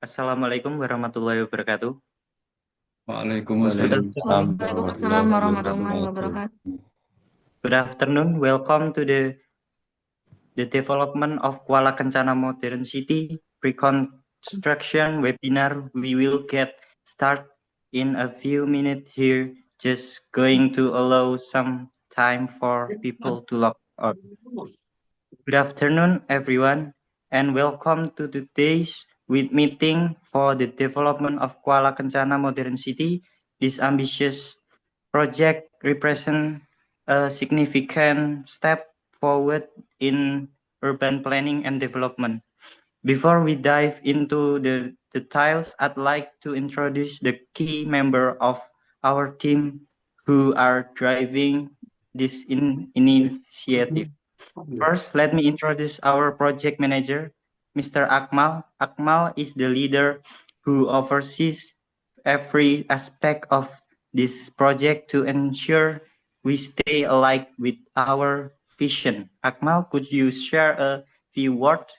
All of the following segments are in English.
Assalamualaikum warahmatullahi wabarakatuh. Good Waalaikumsalam afternoon. Waalaikumsalam warahmatullahi wabarakatuh. Good afternoon. Welcome to the development of Kuala Kencana Modern City reconstruction webinar. We will get started in a few minutes here. Just going to allow some time for people to log on. Good afternoon, everyone, and welcome to today's meeting for the development of Kuala Kencana Modern City. This ambitious project represents a significant step forward in urban planning and development. Before we dive into the details, I'd like to introduce the key member of our team who are driving this initiative. First, let me introduce our project manager, Mr. Akmal. Akmal is the leader who oversees every aspect of this project to ensure we stay aligned with our vision. Akmal, could you share a few words?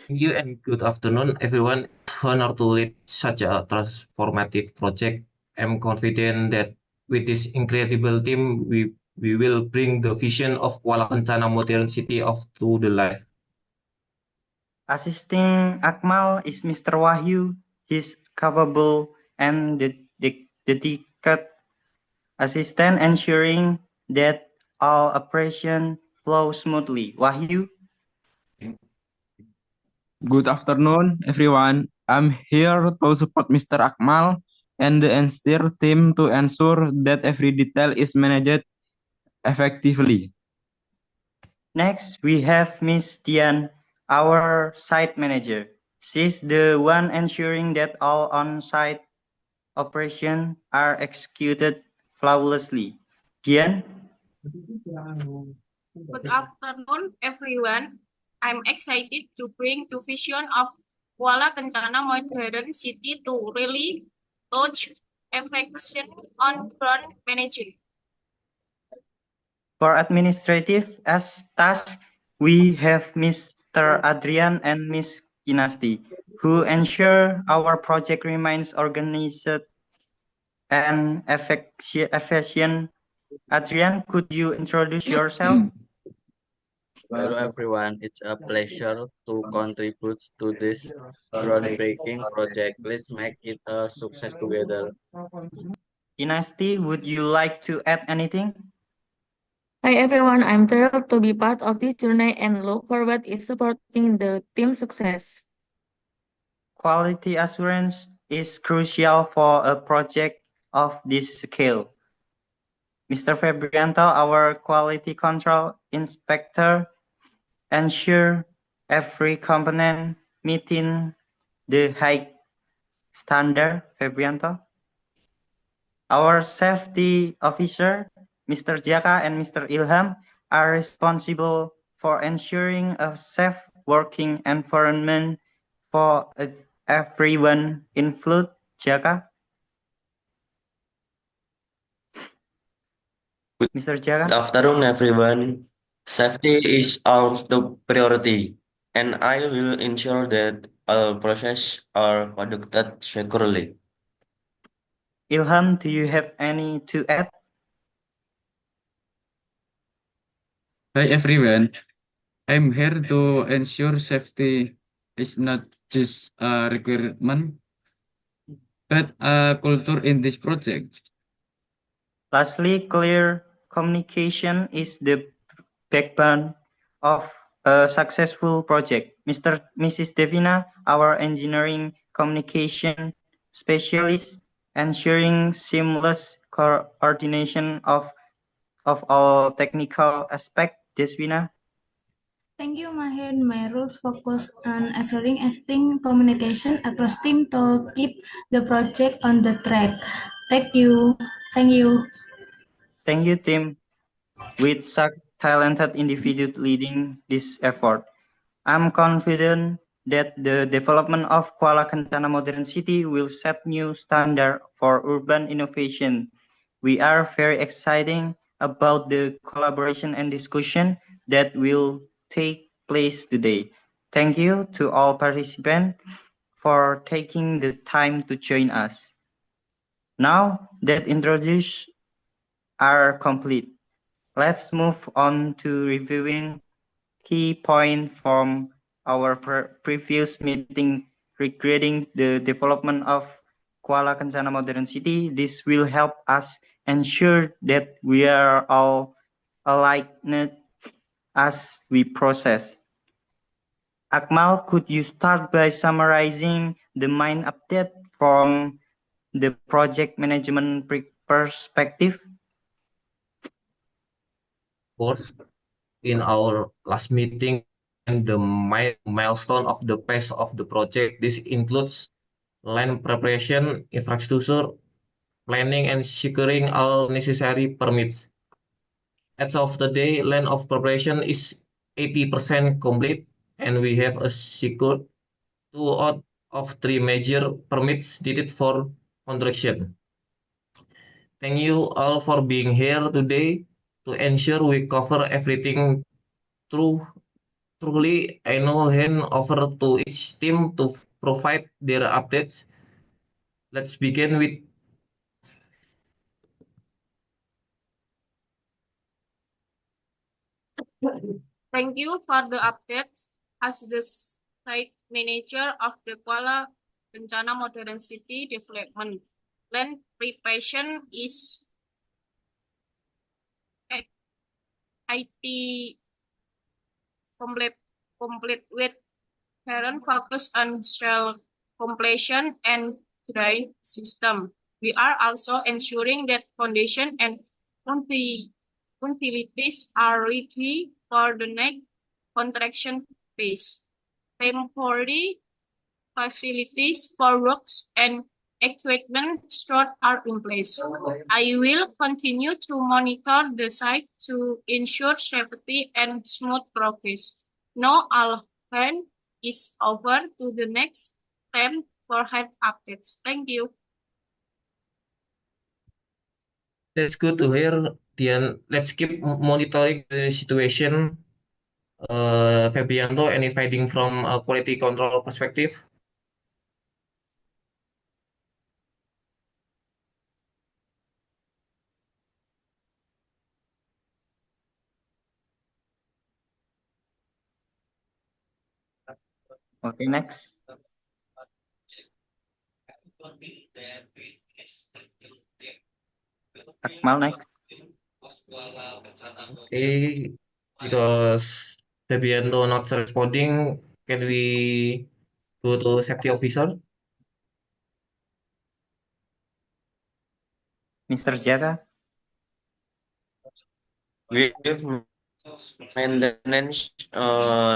Thank you and good afternoon, everyone. It's an honor to lead such a transformative project. I'm confident that with this incredible team, we will bring the vision of Kuala Kencana Modern City to the life. Assisting Akmal is Mr. Wahyu. He's capable and dedicated assistant, ensuring that all operation flow smoothly. Wahyu? Good afternoon, everyone. I'm here to support Mr. Akmal and the entire team to ensure that every detail is managed effectively. Next, we have Miss Dian, our site manager. She's the one ensuring that all on-site operations are executed flawlessly. Dian? Good afternoon, everyone. I'm excited to bring the vision of Kuala Kencana Modern City to really touch affection on ground managing. For administrative tasks, we have Mr. Adrian and Miss Kinasti, who ensure our project remains organized and efficient. Adrian, could you introduce yourself? Hello everyone, it's a pleasure to contribute to this groundbreaking project. Let's make it a success together. Kinasti, would you like to add anything? Hi everyone, I'm thrilled to be part of this journey and look forward to supporting the team's success. Quality assurance is crucial for a project of this scale. Mr. Febrianto, our quality control inspector, ensure every component meeting the high standard. Febrianto. Our safety officer, Mr. Jaka and Mr. Ilham, are responsible for ensuring a safe working environment for everyone included. Jaka? Mr. Jaka? Good afternoon, everyone. Safety is our top priority, and I will ensure that all processes are conducted securely. Ilham, do you have any to add? Hi everyone, I'm here to ensure safety is not just a requirement, but a culture in this project. Lastly, clear communication is the backbone of a successful project. Mrs. Devina, our engineering communication specialist, ensuring seamless coordination of all technical aspects. Desvina? Thank you, Maher. My roles focus on assuring effective communication across team to keep the project on the track. Thank you. Thank you. Thank you, team. With such talented individuals leading this effort, I'm confident that the development of Kuala Kencana Modern City will set new standard for urban innovation. We are very excited about the collaboration and discussion that will take place today. Thank you to all participants for taking the time to join us. Now that introductions are complete, let's move on to reviewing key points from our previous meeting regarding the development of Kuala Kencana Modern City. This will help us ensure that we are all aligned as we process. Akmal, could you start by summarizing the main update from the project management perspective? Of course, in our last meeting, and the milestone of the pace of the project, this includes land preparation, infrastructure planning, and securing all necessary permits. As of today, land of preparation is 80% complete, and we have secured 2 out of 3 major permits needed for construction. Thank you all for being here today to ensure we cover everything truly. I now hand over to each team to provide their updates. Let's begin with Thank you for the updates. As the site manager of the Kuala Kencana Modern City Development, land preparation is at IT complete with current focus on shell completion and drain system. We are also ensuring that foundation and utilities are ready for the next construction phase. Temporary facilities for works and equipment stored are in place. I will continue to monitor the site to ensure safety and smooth progress. Now I'll hand is over to the next team for head updates. Thank you. That's good to hear, Dian. Let's keep monitoring the situation. Febrianto, any finding from a quality control perspective? Okay, next. Akmal, next. Okay, because Febrianto not responding, can we go to safety officer? Mr. Jaga. We've maintained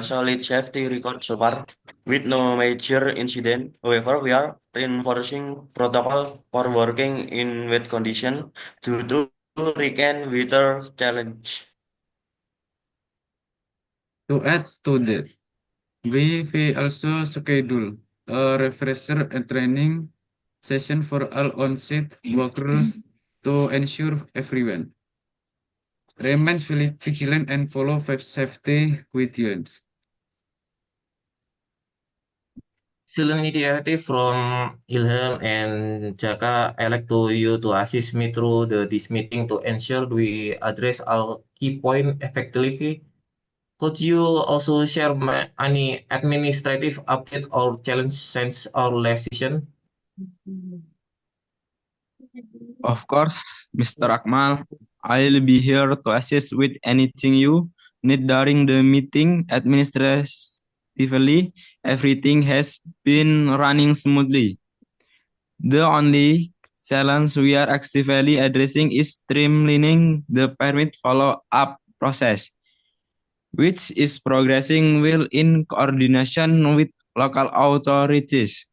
solid safety record so far with no major incident. However, we are reinforcing protocol for working in wet condition due to weekend weather challenge. To add to that, we will also schedule a refresher and training session for all on-site workers to ensure everyone remains vigilant and follow safety guidelines. Excellent initiative from Ilham and Jaka. I like you to assist me through this meeting to ensure we address our key point effectively. Could you also share any administrative update or challenge since our last session? Of course, Mr. Akmal, I'll be here to assist with anything you need during the meeting. Administratively, everything has been running smoothly. The only challenge we are actively addressing is streamlining the permit follow-up process, which is progressing well in coordination with local authorities.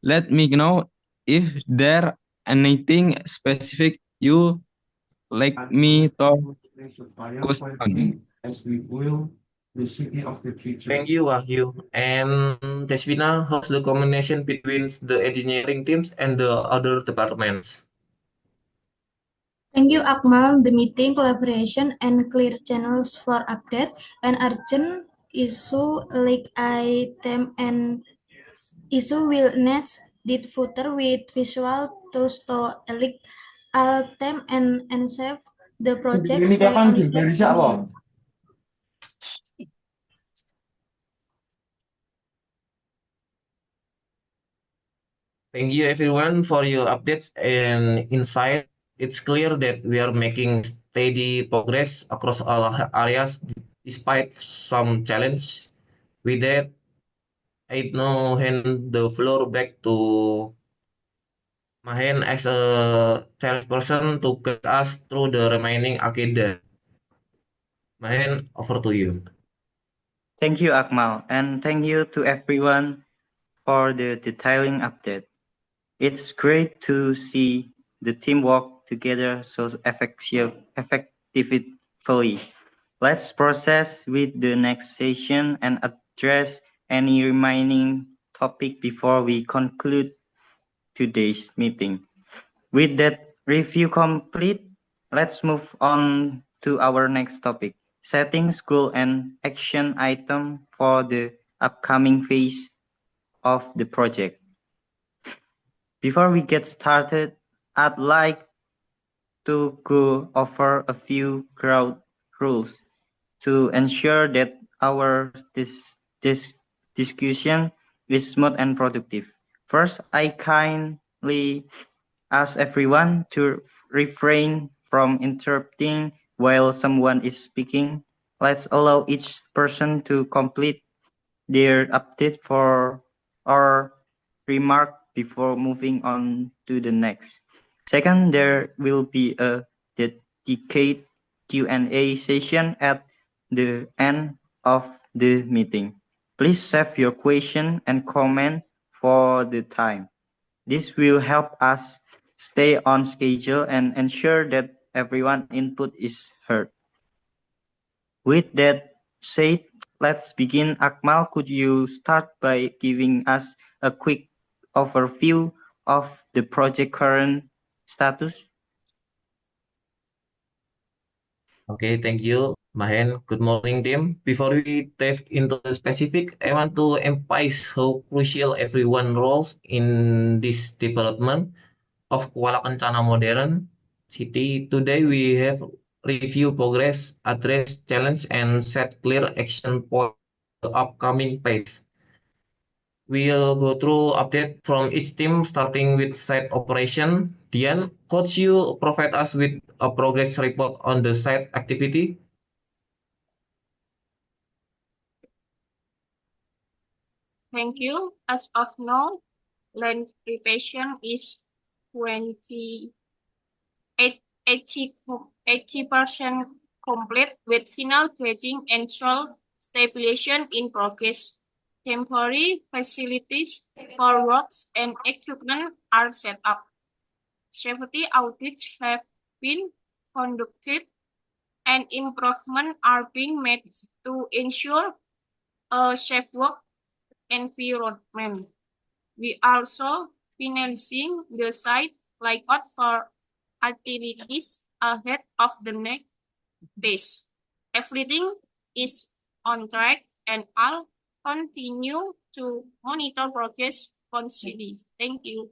Let me know if there anything specific you like me to focus on. Thank you, Wahyu. And Desvina, how's the combination between the engineering teams and the other departments? Thank you, Akmal. The meeting, collaboration, and clear channels for update and urgent issue like item and issue will next did footer with visual tools to elect item and save the project stay on track. Thank you. Thank you everyone for your updates and insight. It's clear that we are making steady progress across all areas despite some challenge. With that, I now hand the floor back to Mahen as a salesperson to guide us through the remaining agenda. Mahen, over to you. Thank you, Akmal, and thank you to everyone for the detailing update. It's great to see the team work together so effectively. Let's process with the next session and address any remaining topic before we conclude today's meeting. With that review complete, let's move on to our next topic, setting goal and action item for the upcoming phase of the project. Before we get started, I'd like to go over a few ground rules to ensure that our discussion is smooth and productive. First, I kindly ask everyone to refrain from interrupting while someone is speaking. Let's allow each person to complete their update for our remark before moving on to the next. Second, there will be a dedicated Q&A session at the end of the meeting. Please save your question and comment for the time. This will help us stay on schedule and ensure that everyone's input is heard. With that said, let's begin. Akmal, could you start by giving us a quick overview of the project current status? Okay, thank you, Mahen. Good morning, team. Before we dive into the specific, I want to emphasize how crucial everyone roles in this development of Kuala Kencana Modern City. Today we have review progress, address challenge, and set clear action for the upcoming phase. We'll go through update from each team, starting with site operation. Dian, could you provide us with a progress report on the site activity? Thank you. As of now, land preparation is 80% complete with final grading and soil stabilization in progress. Temporary facilities for works and equipment are set up. Safety audits have been conducted and improvements are being made to ensure a safe work environment. We also finalizing the site layout for activities ahead of the next phase. Everything is on track and I'll continue to monitor progress constantly. Thank you.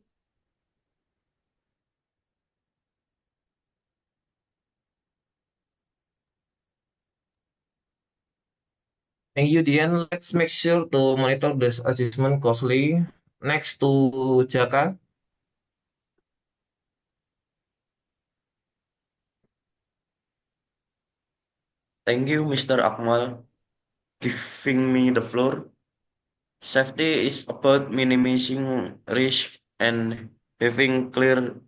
Thank you, Dian. Let's make sure to monitor this assessment closely. Next to Jaka. Thank you, Mr. Akmal, giving me the floor. Safety is about minimizing risk and having clear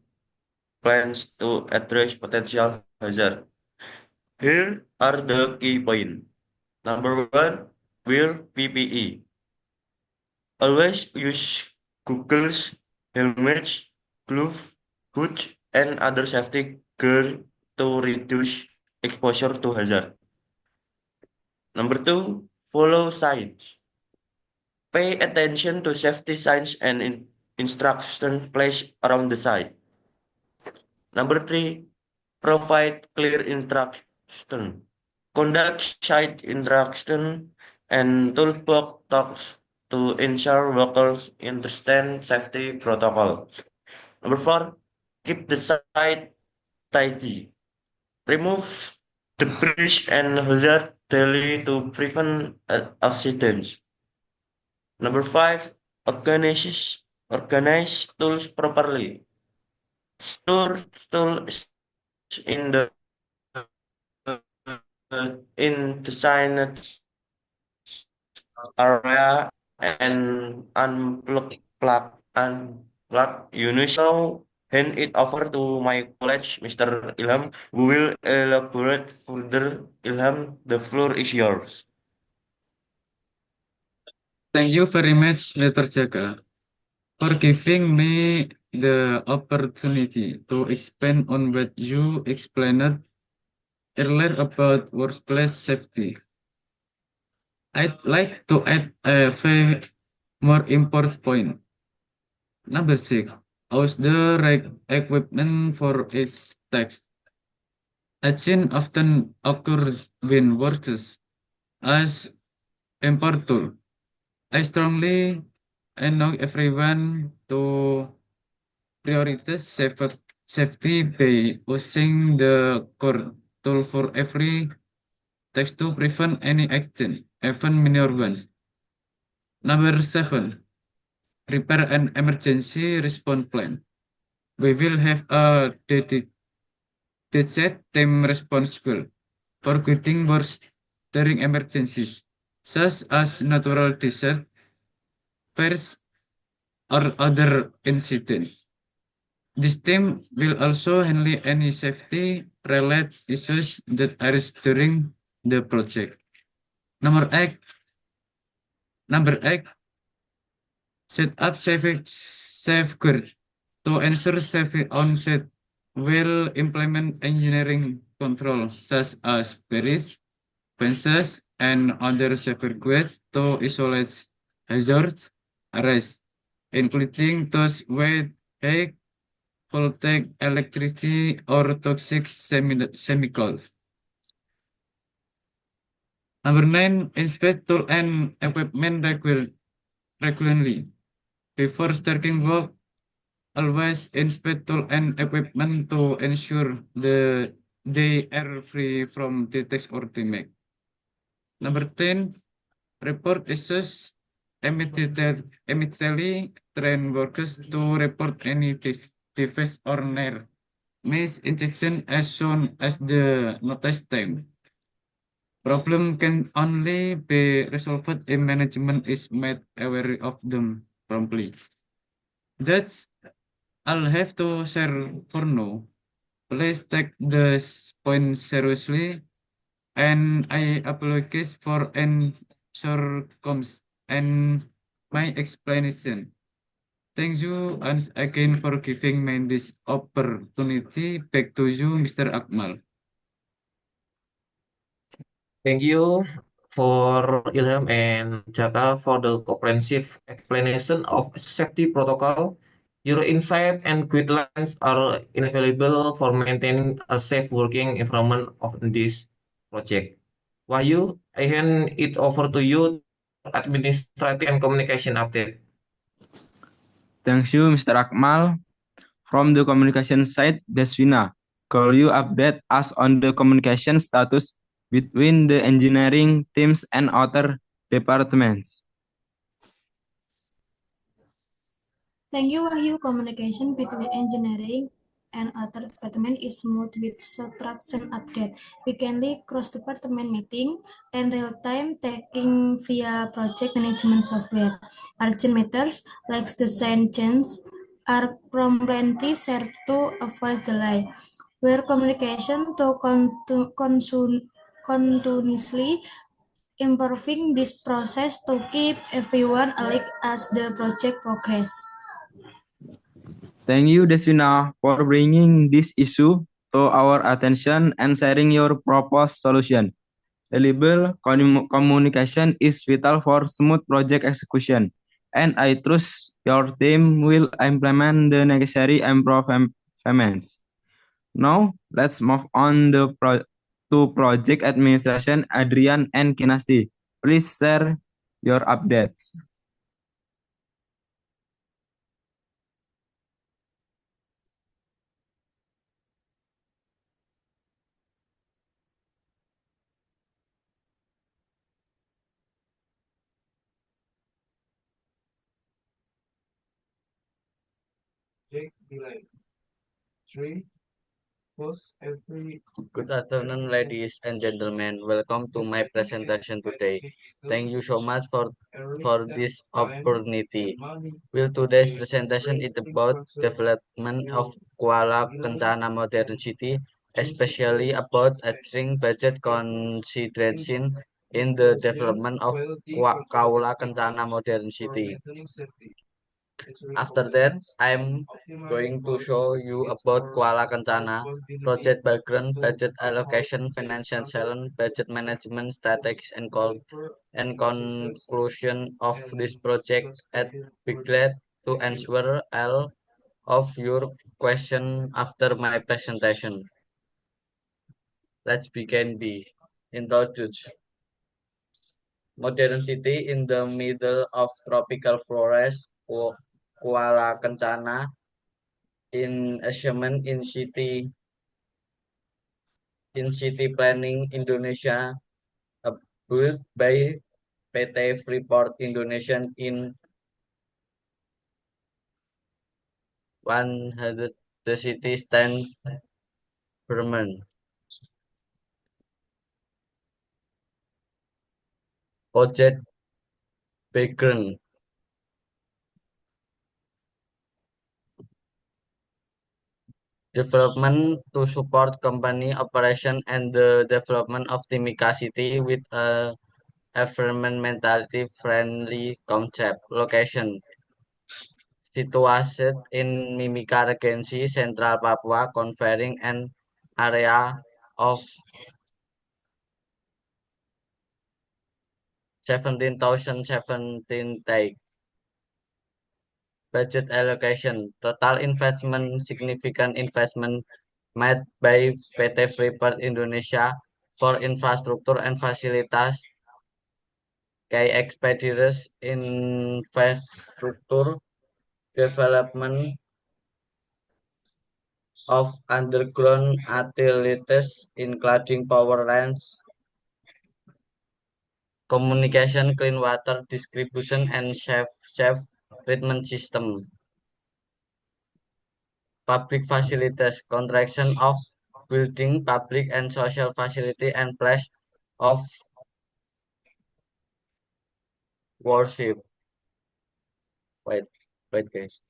plans to address potential hazard. Here are the key points. Number one, wear PPE. Always use goggles, helmets, gloves, hoods, and other safety gear to reduce exposure to hazard. Number two, follow signs. Pay attention to safety signs and instructions placed around the site. Number three, provide clear instruction. Conduct site interaction and toolbox talks to ensure workers understand safety protocols. Number 4, keep the site tidy. Remove debris and hazard daily to prevent accidents. Number 5, organize tools properly. Store tools in the designated area and unplug units. Now hand it over to my colleague, Mr. Ilham, who will elaborate further. Ilham, the floor is yours. Thank you very much, Mr. Jaka, for giving me the opportunity to expand on what you explained earlier about workplace safety. I'd like to add a few more important point. Number 6, use the right equipment for its text. Accident often occurs when workers as important. I strongly encourage everyone to prioritize safety by using the core tool for every text to prevent any accident, even minor ones. Number 7, prepare an emergency response plan. We will have a dedicated team responsible for getting worse during emergencies, such as natural disaster, fires, or other incidents. This team will also handle any safety-related issues that arise during the project. Number 8, set up safeguard to ensure safety on-set. Will implement engineering control such as barriers, fences, and other safeguards to isolate hazards areas, including those with high voltage electricity or toxic chemicals. Number 9, inspect tool and equipment regularly. Before starting work, always inspect tool and equipment to ensure they are free from defects or damage. Number 10, report issues immediately. Train workers to report any defects or near miss incident as soon as the notice time. Problem can only be resolved if management is made aware of them promptly. That's I'll have to share for now. Please take this point seriously, and I apologize for any shortcomings and my explanation. Thank you once again for giving me this opportunity. Back to you, Mr. Akmal. Thank you for Ilham and Jaka for the comprehensive explanation of safety protocol. Your insight and guidelines are invaluable for maintaining a safe working environment of this project. Wahyu, I hand it over to you, administrative and communication update. Thank you, Mr. Akmal. From the communication side, Deswina, could you update us on the communication status between the engineering teams and other departments? Thank you, Wahyu. Communication between engineering and other department is smooth with structured update, weekly cross-department meeting, and real-time tracking via project management software. Urgent matters like design change are promptly shared to avoid delay. Where communication to continuously improving this process to keep everyone alive as the project progress. Thank you, Deswina, for bringing this issue to our attention and sharing your proposed solution. Reliable communication is vital for smooth project execution, and I trust your team will implement the necessary improvements. Now, let's move on to project administration, Adrian and Kinasi. Please share your updates. Good afternoon, ladies and gentlemen. Welcome to my presentation today. Thank you so much for this opportunity. Well, today's presentation is about development of Kuala Kencana Modern City, especially about addressing budget consideration in the development of Kuala Kencana Modern City. After that, I'm going to show you about Kuala Kencana, project background, budget allocation, financial challenge, budget management, strategies, and conclusion of this project. At be glad to answer all of your question after my presentation. Let's begin the introduction. Modern city in the middle of tropical forest, Kuala Kencana in achievement in city planning Indonesia, built by PT Freeport Indonesia in 100 the city stand Berman. Project background. Development to support company operation and the development of Timika City with a environmentally friendly concept. Location situated in Mimika Regency, Central Papua, conferring an area of 17,017 take. Budget allocation. Total investment, significant investment made by PT Freeport Indonesia for infrastructure and facilities key expenditures infrastructure development of underground utilities including power lines, communication, clean water distribution, and safe treatment system. Public facilities, contraction of building, public and social facility, and place of worship. Wait, wait, guys.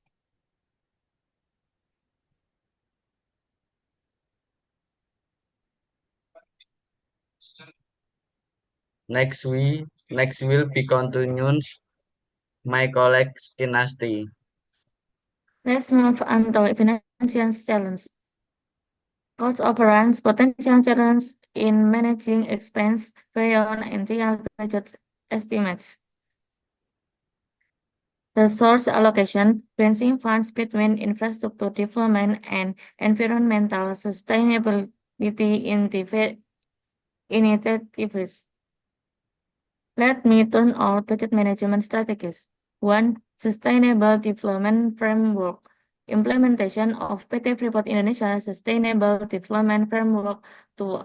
Next will be continued my colleague Kinasti. Let's move on to financial challenge. Cost overruns, potential challenge in managing expense beyond initial budget estimates. Resource allocation, balancing funds between infrastructure development and environmental sustainability in the initiatives. Let me turn out budget management strategies. 1. Sustainable Development Framework. Implementation of PT Freeport Indonesia Sustainable Development Framework to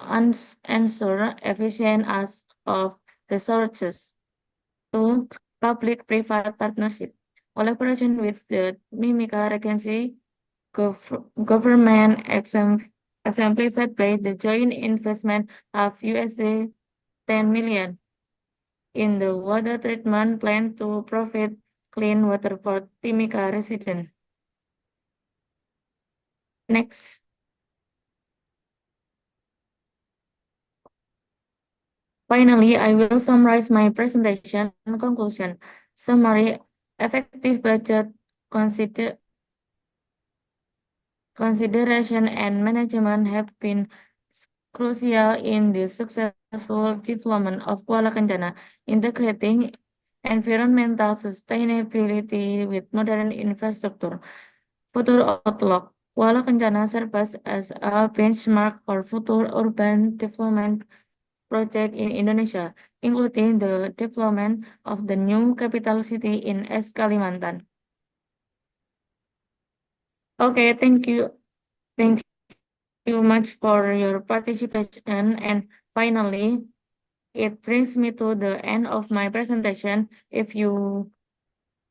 ensure efficient use of resources. 2. Public-private partnership. Collaboration with the Mimika Regency government exemplified by the joint investment of USA 10 million in the water treatment plant to provide clean water for Timika residents. Next. Finally, I will summarize my presentation and conclusion. Summary: effective budget consideration and management have been crucial in the successful development of Kuala Kencana, integrating environmental sustainability with modern infrastructure. Future outlook: Kuala Kencana serves as a benchmark for future urban development projects in Indonesia, including the development of the new capital city in East Kalimantan. Okay, thank you. Thank you much for your participation. And finally, it brings me to the end of my presentation. If you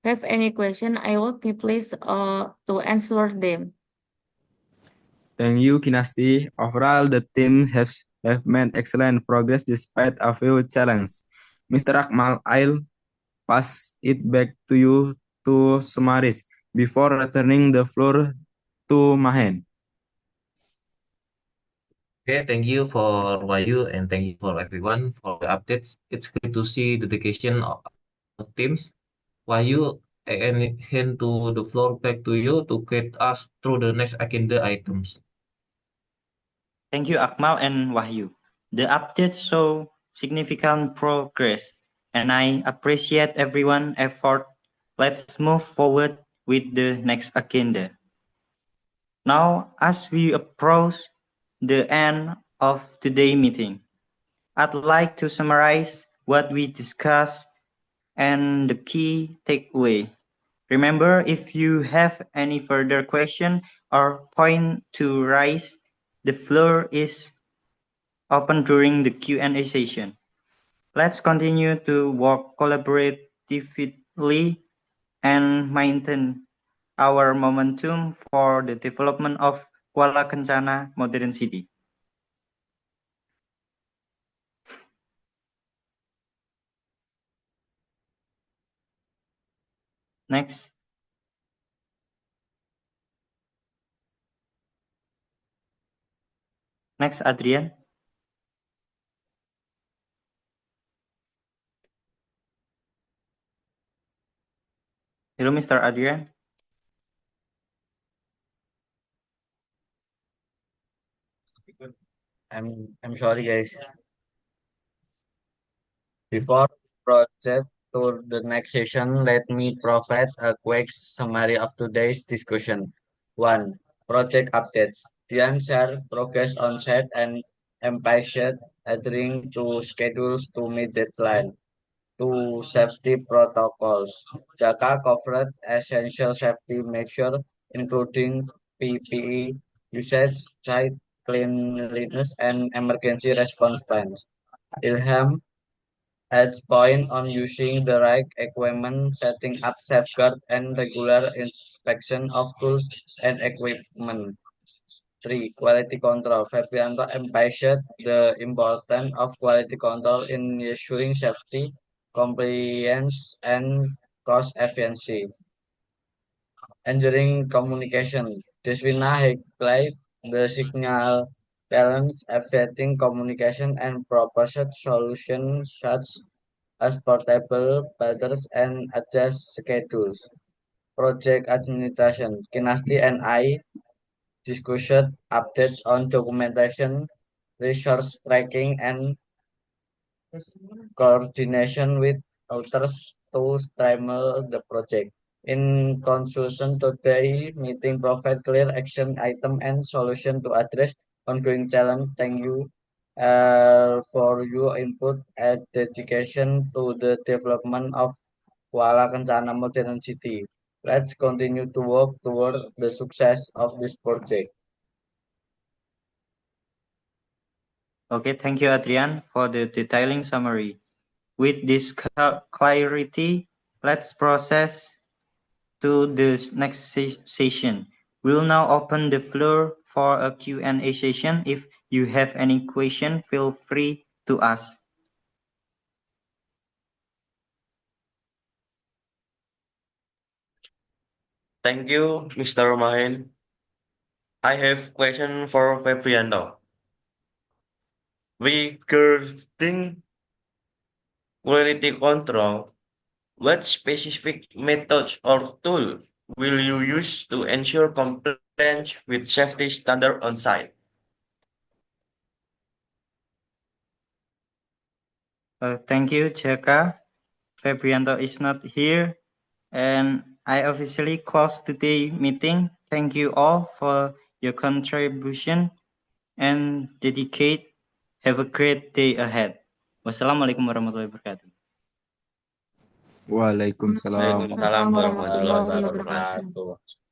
have any question, I would be pleased to answer them. Thank you, Kinasti. Overall, the team have made excellent progress despite a few challenges. Mr. Akmal, I'll pass it back to you to summarize before returning the floor to Mahen. Okay, thank you for Wahyu and thank you for everyone for the updates. It's great to see the dedication of the teams. Wahyu, I hand to the floor back to you to get us through the next agenda items. Thank you, Akmal and Wahyu. The updates show significant progress, and I appreciate everyone's effort. Let's move forward with the next agenda. Now, as we approach the end of today's meeting, I'd like to summarize what we discussed and the key takeaway. Remember, if you have any further question or point to raise, the floor is open during the Q&A session. Let's continue to work collaboratively and maintain our momentum for the development of Kuala Kencana Modern City. Next. Next, Adrian. Hello, Mr. Adrian. I'm sorry, guys. Before proceed to the next session, let me provide a quick summary of today's discussion. 1. Project updates. Dian share progress on site and impatient adhering to schedules to meet deadline. 2. Safety protocols. Jaka covered essential safety measures including PPE usage, site cleanliness, and emergency response plans. Ilham adds point on using the right equipment, setting up safeguard, and regular inspection of tools and equipment. 3. Quality control. Febrianto emphasized the importance of quality control in ensuring safety, compliance, and cost efficiency. Engineering communication. Deswina highlighted the signal balance affecting communication and proposed solutions such as portable batteries and adjust schedules. Project administration. Kinasti and I discussed updates on documentation, resource tracking, and coordination with authors to streamline the project. In conclusion, today meeting provide clear action item and solution to address ongoing challenge. Thank you for your input and dedication to the development of Kuala Kencana Modern City. Let's continue to work toward the success of this project. Okay, thank you, Adrian, for the detailing summary. With this clarity, let's process to the next session. We'll now open the floor for a Q&A session. If you have any question, feel free to ask. Thank you, Mr. Mahen. I have question for Febrianto. Regarding quality control, what specific methods or tool will you use to ensure compliance with safety standard on site? Thank you, Jaka. Febrianto is not here, and I officially close today's meeting. Thank you all for your contribution and dedicate. Have a great day ahead. Wassalamualaikum warahmatullahi wabarakatuh. Waalaikumsalam. Waalaikumsalam warahmatullahi wabarakatuh. wabarakatuh.